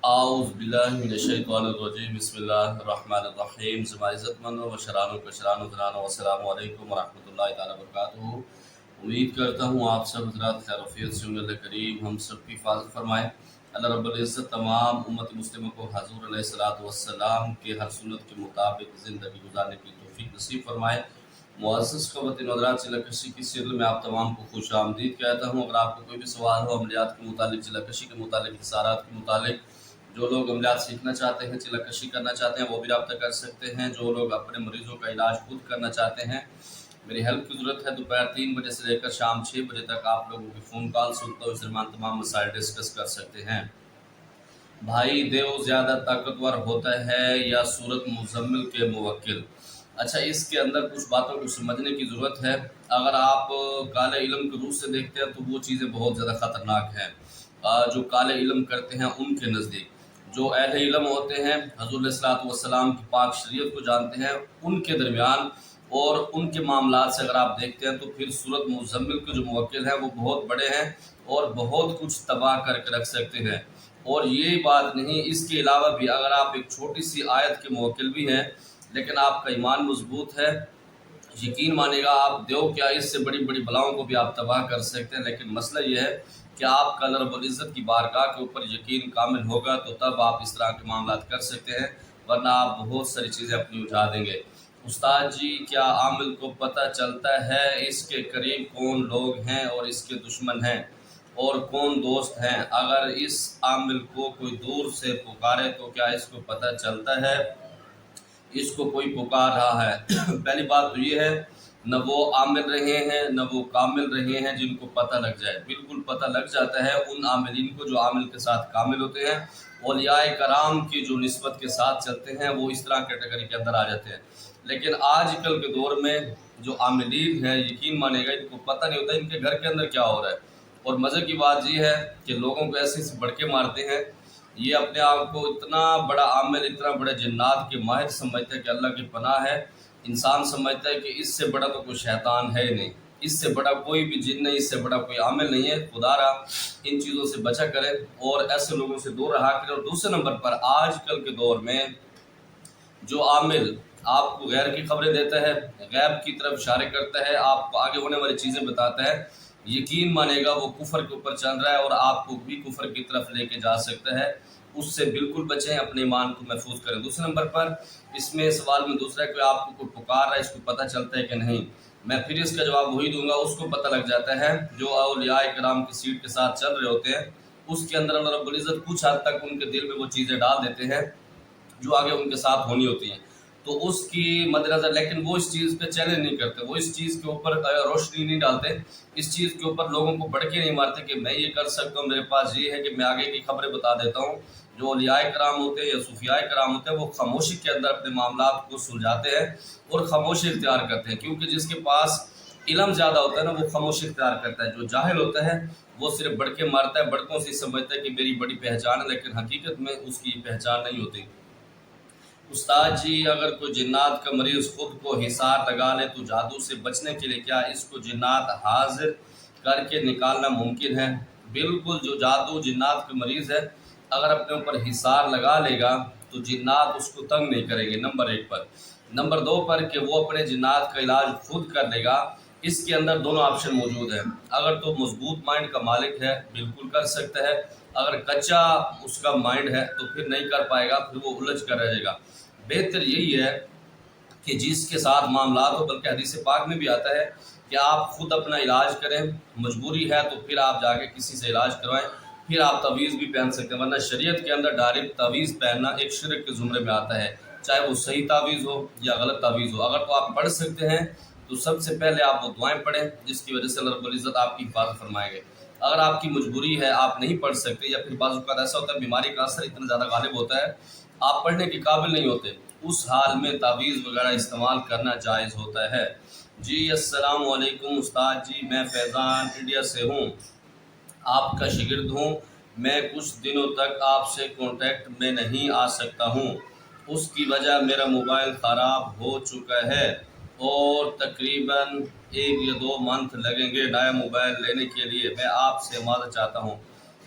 اعوذ باللہ من الشیطان الرجیم بسم اللہ الرحمن الرحیم عزت مندوں و شرانوں و زنانوں والسلام علیکم ورحمۃ اللہ تعالیٰ وبرکاتہ۔ امید کرتا ہوں آپ سب حضرات خیر وفیت سے ہوں۔ اللہ کریم ہم سب کی حفاظت فرمائے۔ اللہ رب العزت تمام امت مسلموں کو حضور علیہ الصلوۃ والسلام کے ہر سنت کے مطابق زندگی گزارنے کی توفیق نصیب فرمائے۔ معزز خواتین و حضرات، چلہ کشی کی سیریل میں آپ تمام کو خوش آمدید کہتا ہوں۔ اگر آپ کو کوئی بھی سوال ہو عملیات کے متعلق، چلہ کشی کے متعلق، حصارات کے متعلق، جو لوگ عملیات سیکھنا چاہتے ہیں، چلہ کشی کرنا چاہتے ہیں، وہ بھی رابطہ کر سکتے ہیں۔ جو لوگ اپنے مریضوں کا علاج خود کرنا چاہتے ہیں، میری ہیلپ کی ضرورت ہے، دوپہر 3 بجے سے لے کر شام 6 بجے تک آپ لوگوں کی فون کال سنتا ہوں، اس درمیان تمام مسائل ڈسکس کر سکتے ہیں۔ بھائی دیو زیادہ طاقتور ہوتا ہے یا سورت مزمل کے موکل؟ اچھا، اس کے اندر کچھ باتوں کو سمجھنے کی ضرورت ہے۔ اگر آپ کالے علم کے روح سے دیکھتے ہیں تو وہ چیزیں بہت زیادہ خطرناک ہیں۔ جو کالے علم کرتے ہیں ان کے نزدیک، جو اہل علم ہوتے ہیں، حضور علیہ الصلوۃ والسلام کی پاک شریعت کو جانتے ہیں، ان کے درمیان اور ان کے معاملات سے اگر آپ دیکھتے ہیں تو پھر سورت مزمل کے جو موکل ہیں وہ بہت بڑے ہیں اور بہت کچھ تباہ کر کے رکھ سکتے ہیں۔ اور یہ بات نہیں، اس کے علاوہ بھی اگر آپ ایک چھوٹی سی آیت کے موکل بھی ہیں لیکن آپ کا ایمان مضبوط ہے، یقین مانے گا آپ دیو کیا اس سے بڑی بڑی بلاؤں کو بھی آپ تباہ کر سکتے ہیں۔ لیکن مسئلہ یہ ہے کہ آپ کا اللہ رب العزت کی بارگاہ کے اوپر یقین کامل ہوگا تو تب آپ اس طرح کے معاملات کر سکتے ہیں، ورنہ آپ بہت ساری چیزیں اپنی اٹھا دیں گے۔ استاد جی، کیا عامل کو پتہ چلتا ہے اس کے قریب کون لوگ ہیں اور اس کے دشمن ہیں اور کون دوست ہیں؟ اگر اس عامل کو کوئی دور سے پکارے تو کیا اس کو پتہ چلتا ہے اس کو کوئی پکار رہا ہے؟ پہلی بات تو یہ ہے، نہ وہ عامل رہے ہیں نہ وہ کامل رہے ہیں جن کو پتہ لگ جائے۔ بالکل پتہ لگ جاتا ہے ان عاملین کو جو عامل کے ساتھ کامل ہوتے ہیں۔ اولیاء کرام کی جو نسبت کے ساتھ چلتے ہیں وہ اس طرح کیٹیگری کے اندر آ جاتے ہیں۔ لیکن آج کل کے دور میں جو عاملین ہیں، یقین مانے گا ان کو پتہ نہیں ہوتا ان کے گھر کے اندر کیا ہو رہا ہے۔ اور مزے کی بات یہ ہے کہ لوگوں کو ایسے سے بڑھ کے مارتے ہیں۔ یہ اپنے آپ کو اتنا بڑا عامل، اتنا بڑے جنات کے ماہر سمجھتے ہیں کہ اللہ کی پناہ ہے۔ انسان سمجھتا ہے کہ اس سے بڑا تو کوئی شیطان ہے نہیں، اس سے بڑا کوئی بھی جن نہیں، اس سے بڑا کوئی عامل نہیں ہے۔ خدا را ان چیزوں سے بچا کرے اور ایسے لوگوں سے دور رہا کرے۔ اور دوسرے نمبر پر آج کل کے دور میں جو عامل آپ کو غیر کی خبریں دیتا ہے، غیب کی طرف اشارے کرتا ہے، آپ کو آگے ہونے والی چیزیں بتاتا ہے، یقین مانے گا وہ کفر کے اوپر چل رہا ہے اور آپ کو بھی کفر کی طرف لے کے جا سکتا ہے۔ اس سے بالکل بچیں، اپنے ایمان کو محفوظ کریں۔ دوسرے نمبر پر اس میں سوال میں دوسرا ہے کہ آپ کو کوئی پکار رہا ہے، اس کو پتہ چلتا ہے کہ نہیں؟ میں پھر اس کا جواب وہی دوں گا، اس کو پتہ لگ جاتا ہے جو اولیاء کرام کی سیٹ کے ساتھ چل رہے ہوتے ہیں۔ اس کے اندر اللہ رب العزت کچھ حد تک ان کے دل میں وہ چیزیں ڈال دیتے ہیں جو آگے ان کے ساتھ ہونی ہوتی ہیں، تو اس کی مد نظر، لیکن وہ اس چیز پہ چیلنج نہیں کرتے، وہ اس چیز کے اوپر روشنی نہیں ڈالتے، اس چیز کے اوپر لوگوں کو بڑھ کے نہیں مارتے کہ میں یہ کر سکتا ہوں، میرے پاس یہ ہے کہ میں آگے کی خبریں بتا دیتا ہوں۔ جو اولیاء کرام ہوتے ہیں یا صوفیاء کرام ہوتے ہیں وہ خاموشی کے اندر اپنے معاملات کو سلجھاتے ہیں اور خاموشی اختیار کرتے ہیں، کیونکہ جس کے پاس علم زیادہ ہوتا ہے نا وہ خاموشی اختیار کرتا ہے۔ جو جاہل ہوتا ہے وہ صرف بڑھ کے مارتا ہے، بڑکوں سے سمجھتا ہے کہ میری بڑی پہچان ہے، لیکن حقیقت میں اس کی پہچان نہیں ہوتی۔ استاد جی، اگر کوئی جنات کا مریض خود کو حصار لگا لے تو جادو سے بچنے کے لیے کیا اس کو جنات حاضر کر کے نکالنا ممکن ہے؟ بالکل، جو جادو جنات کا مریض ہے اگر اپنے اوپر حصار لگا لے گا تو جنات اس کو تنگ نہیں کریں گے، نمبر 1 پر۔ نمبر 2 پر کہ وہ اپنے جنات کا علاج خود کر لے گا، اس کے اندر دونوں آپشن موجود ہیں۔ اگر تو مضبوط مائنڈ کا مالک ہے بالکل کر سکتا ہے، اگر کچا اس کا مائنڈ ہے تو پھر نہیں کر پائے گا، پھر وہ الجھ کر رہ جائے گا۔ بہتر یہی ہے کہ جس کے ساتھ معاملات ہو، بلکہ حدیث پاک میں بھی آتا ہے کہ آپ خود اپنا علاج کریں، مجبوری ہے تو پھر آپ جا کے کسی سے علاج کروائیں، پھر آپ تعویذ بھی پہن سکتے ہیں، ورنہ شریعت کے اندر ڈائریکٹ تعویذ پہننا ایک شرک کے زمرے میں آتا ہے، چاہے وہ صحیح تعویذ ہو یا غلط تعویذ ہو۔ اگر تو آپ پڑھ سکتے ہیں تو سب سے پہلے آپ وہ دعائیں پڑھیں جس کی وجہ سے اللہ رب العزت آپ کی حفاظت فرمائیں گے۔ اگر آپ کی مجبوری ہے، آپ نہیں پڑھ سکتے، یا پھر بعض اوقات ایسا ہوتا ہے بیماری کا اثر اتنا زیادہ غالب ہوتا ہے آپ پڑھنے کے قابل نہیں ہوتے، اس حال میں تعویذ وغیرہ استعمال کرنا جائز ہوتا ہے۔ جی السلام علیکم استاد جی، میں فیضان انڈیا سے ہوں، آپ کا شاگرد ہوں۔ میں کچھ دنوں تک آپ سے کانٹیکٹ میں نہیں آ سکتا ہوں، اس کی وجہ میرا موبائل خراب ہو چکا ہے اور تقریباً 1 یا 2 منتھ لگیں گے نیا موبائل لینے کے لیے۔ میں آپ سے معذرت چاہتا ہوں۔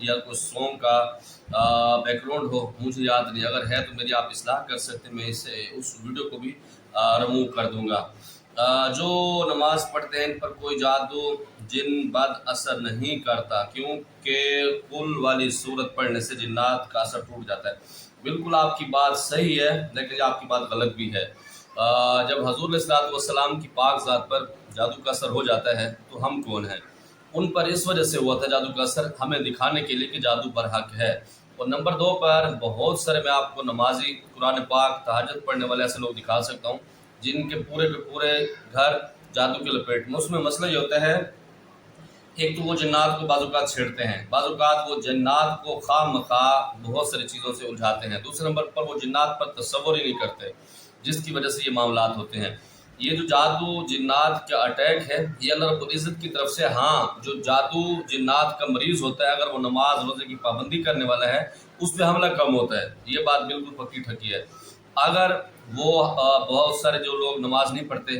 یا کوئی سونگ کا بیک گراؤنڈ ہو، مجھے یاد نہیں، اگر ہے تو میری آپ اصلاح کر سکتے ہیں، میں اس ویڈیو کو بھی رموو کر دوں گا۔ جو نماز پڑھتے ہیں ان پر کوئی جادو جن بد اثر نہیں کرتا، کیونکہ کل والی صورت پڑھنے سے جنات کا اثر ٹوٹ جاتا ہے۔ بالکل آپ کی بات صحیح ہے، لیکن آپ کی بات غلط بھی ہے۔ جب حضور علیہ السلام کی پاک ذات پر جادو کا اثر ہو جاتا ہے تو ہم کون ہیں؟ ان پر اس وجہ سے ہوا تھا جادو کا اثر، ہمیں دکھانے کے لیے کہ جادو برحق ہے۔ اور نمبر 2 پر بہت سارے میں آپ کو نمازی، قرآن پاک، تہجد پڑھنے والے ایسے لوگ دکھا سکتا ہوں جن کے پورے کے پورے گھر جادو کے لپیٹ میں۔ اس میں مسئلہ یہ ہوتا ہے، ایک تو وہ جنات کو بعض اوقات چھیڑتے ہیں، بعض اوقات وہ جنات کو خواہ مخواہ بہت ساری چیزوں سے الجھاتے ہیں۔ دوسرے نمبر پر وہ جنات پر تصور ہی نہیں کرتے، جس کی وجہ سے یہ معاملات ہوتے ہیں۔ یہ جو جادو جنات کا اٹیک ہے، یہ اللہ رب العزت کی طرف سے، ہاں جو جادو جنات کا مریض ہوتا ہے اگر وہ نماز روزے کی پابندی کرنے والا ہے اس پہ حملہ کم ہوتا ہے، یہ بات بالکل پکی ٹھکی ہے۔ اگر وہ بہت سارے جو لوگ نماز نہیں پڑھتے،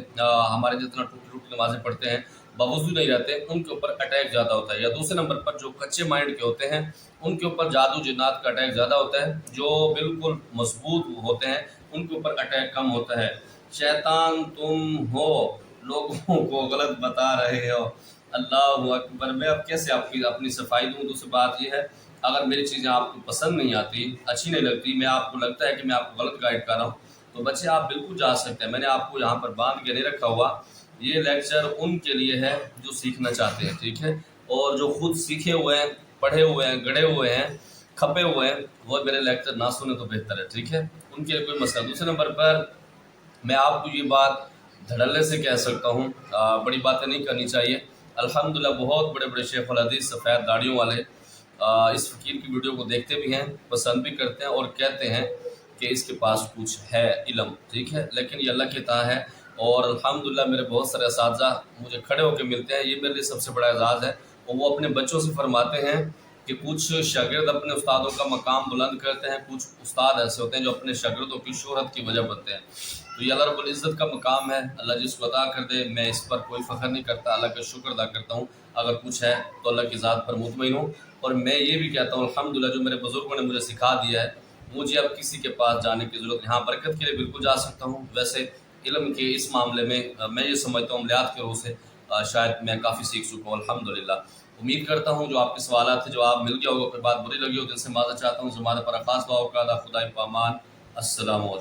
ہمارے جتنا ٹوٹی نمازیں پڑھتے ہیں، باوضو نہیں رہتے، ان کے اوپر اٹیک زیادہ ہوتا ہے۔ یا دوسرے نمبر پر جو کچے مائنڈ کے ہوتے ہیں ان کے اوپر جادو جنات کا اٹیک زیادہ ہوتا ہے، جو بالکل مضبوط ہوتے ہیں ان کے اوپر اٹیک کم ہوتا ہے۔ شیطان تم ہو، لوگوں کو غلط بتا رہے ہو، اللہ اکبر۔ میں اب کیسے اپنی صفائی دوں؟ دوسری بات یہ ہے، اگر میری چیزیں آپ کو پسند نہیں آتی، اچھی نہیں لگتی، میں آپ کو لگتا ہے کہ میں آپ کو غلط گائیڈ کر رہا ہوں، تو بچے آپ بالکل جا سکتے ہیں، میں نے آپ کو یہاں پر باندھ کے نہیں رکھا ہوا۔ یہ لیکچر ان کے لیے ہے جو سیکھنا چاہتے ہیں، ٹھیک ہے، اور جو خود سیکھے ہوئے ہیں، پڑھے ہوئے ہیں، گڑھے ہوئے ہیں، کھپے ہوئے ہیں، وہ میرے لیکچر نہ سنیں تو بہتر ہے، ٹھیک ہے، ان کے لیے کوئی مسئلہ۔ دوسرے نمبر پر میں آپ کو یہ بات دھڑلے سے کہہ سکتا ہوں، بڑی باتیں نہیں کرنی چاہیے۔ الحمدللہ بہت بڑے بڑے شیخ الحدیث سفید داڑھیوں والے اس فقیر کی ویڈیو کو دیکھتے بھی ہیں، پسند بھی کرتے ہیں اور کہتے ہیں کہ اس کے پاس کچھ ہے علم، ٹھیک ہے، لیکن یہ اللہ کی عطا ہے۔ اور الحمدللہ میرے بہت سارے اساتذہ مجھے کھڑے ہو کے ملتے ہیں، یہ میرے لیے سب سے بڑا اعزاز ہے۔ اور وہ اپنے بچوں سے فرماتے ہیں کہ کچھ شاگرد اپنے استادوں کا مقام بلند کرتے ہیں، کچھ استاد ایسے ہوتے ہیں جو اپنے شاگردوں کی شہرت کی وجہ بنتے ہیں۔ تو یہ اللہ رب العزت کا مقام ہے، اللہ جس کو عطا کر دے، میں اس پر کوئی فخر نہیں کرتا، اللہ کا شکر ادا کرتا ہوں۔ اگر کچھ ہے تو اللہ کی ذات پر مطمئن ہوں، اور میں یہ بھی کہتا ہوں الحمدللہ جو میرے بزرگوں نے مجھے سکھا دیا ہے، مجھے اب کسی کے پاس جانے کی ضرورت نہیں۔ ہاں برکت کے لیے بالکل جا سکتا ہوں، ویسے علم کے اس معاملے میں میں یہ سمجھتا ہوں عملیات کے روح سے شاید میں کافی سیکھ چکا ہوں الحمدللہ۔ امید کرتا ہوں جو آپ کے سوالات تھے جواب مل گیا ہوگا، کوئی بات بری لگی ہو دل سے معذرت چاہتا ہوں، زمانے پر خاص دعا کا خدا پامان۔ السلام علیکم۔